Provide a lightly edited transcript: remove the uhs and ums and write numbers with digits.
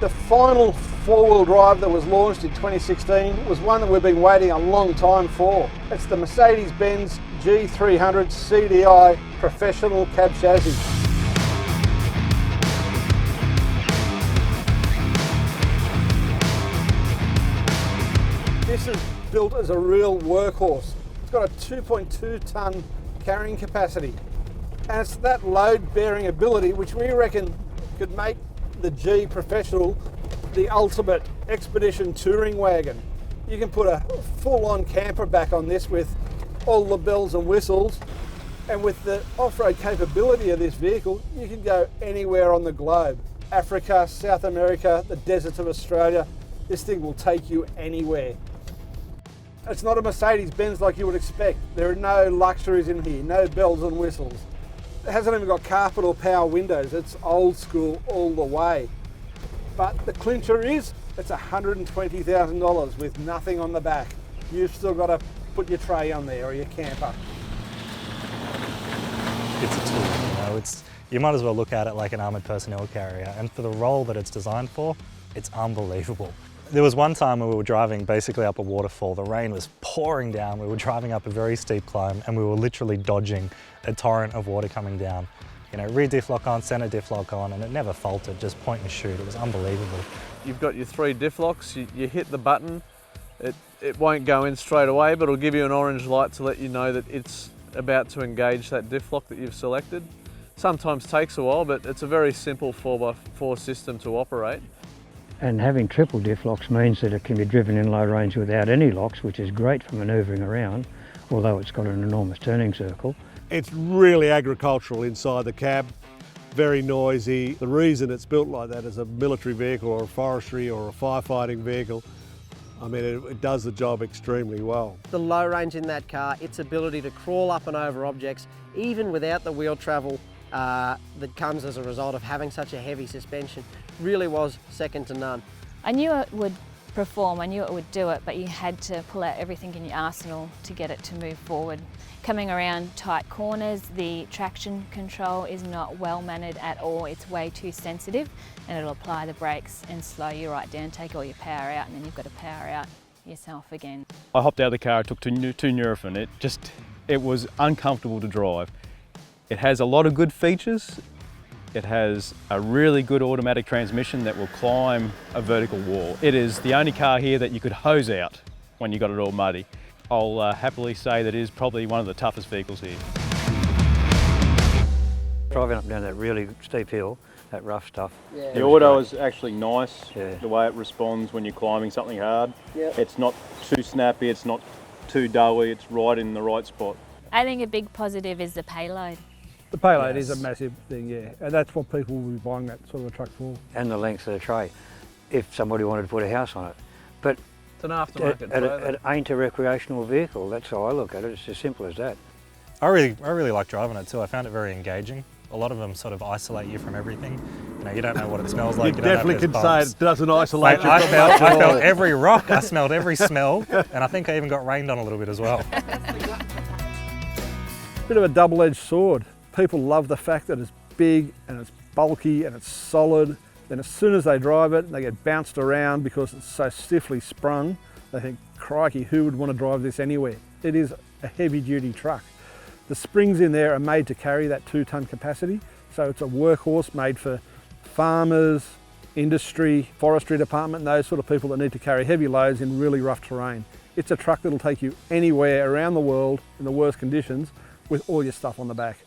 The final four-wheel drive that was launched in 2016 was one that we've been waiting a long time for. It's the Mercedes-Benz G300 CDI Professional Cab Chassis. This is built as a real workhorse. It's got a 2.2 tonne carrying capacity, and it's that load bearing ability which we reckon could make the G Professional the ultimate expedition touring wagon. You can put a full-on camper back on this with all the bells and whistles, and with the off-road capability of this vehicle you can go anywhere on the globe. Africa, South America, the deserts of Australia. This thing will take you anywhere. It's not a Mercedes-Benz like you would expect. There are no luxuries in here, no bells and whistles. It hasn't even got carpet or power windows. It's old school all the way. But the clincher is, it's $120,000 with nothing on the back. You've still got to put your tray on there or your camper. It's a tool, you might as well look at it like an armoured personnel carrier, and for the role that it's designed for, it's unbelievable. There was one time when we were driving basically up a waterfall. The rain was pouring down. We were driving up a very steep climb and we were literally dodging a torrent of water coming down. You know, rear diff lock on, centre diff lock on, and it never faltered, just point and shoot. It was unbelievable. You've got your 3 diff locks, you hit the button, it won't go in straight away, but it'll give you an orange light to let you know that it's about to engage that diff lock that you've selected. Sometimes takes a while, but it's a very simple 4x4 system to operate. And having triple diff locks means that it can be driven in low range without any locks, which is great for manoeuvring around, although it's got an enormous turning circle. It's really agricultural inside the cab, very noisy. The reason it's built like that as a military vehicle or a forestry or a firefighting vehicle, I mean, it does the job extremely well. The low range in that car, its ability to crawl up and over objects, even without the wheel travel that comes as a result of having such a heavy suspension, really was second to none. I knew it would perform, I knew it would do it, but you had to pull out everything in your arsenal to get it to move forward. Coming around tight corners, the traction control is not well mannered at all. It's way too sensitive, and it'll apply the brakes and slow you right down, take all your power out, and then you've got to power out yourself again. I hopped out of the car, I took to Nurofen. It was uncomfortable to drive. It has a lot of good features. It has a really good automatic transmission that will climb a vertical wall. It is the only car here that you could hose out when you got it all muddy. I'll happily say that it is probably one of the toughest vehicles here. Driving up and down that really steep hill, that rough stuff. Yeah. The auto is actually nice, yeah. The way it responds when you're climbing something hard. Yep. It's not too snappy, it's not too doughy, it's right in the right spot. I think a big positive is the payload. The payload is a massive thing, yeah, and that's what people will be buying that sort of a truck for. And the length of the tray, if somebody wanted to put a house on it. But It's an aftermarket trailer. It ain't a recreational vehicle, that's how I look at it, it's as simple as that. I really like driving it too. I found it very engaging. A lot of them sort of isolate you from everything. You know, you don't know what it smells like. You definitely can say it doesn't isolate you from much I at all. felt every rock, I smelled every smell, and I think I even got rained on a little bit as well. Bit of a double-edged sword. People love the fact that it's big and it's bulky and it's solid. Then as soon as they drive it, they get bounced around because it's so stiffly sprung. They think, crikey, who would want to drive this anywhere? It is a heavy-duty truck. The springs in there are made to carry that 2-tonne capacity, so it's a workhorse made for farmers, industry, forestry department, and those sort of people that need to carry heavy loads in really rough terrain. It's a truck that'll take you anywhere around the world in the worst conditions with all your stuff on the back.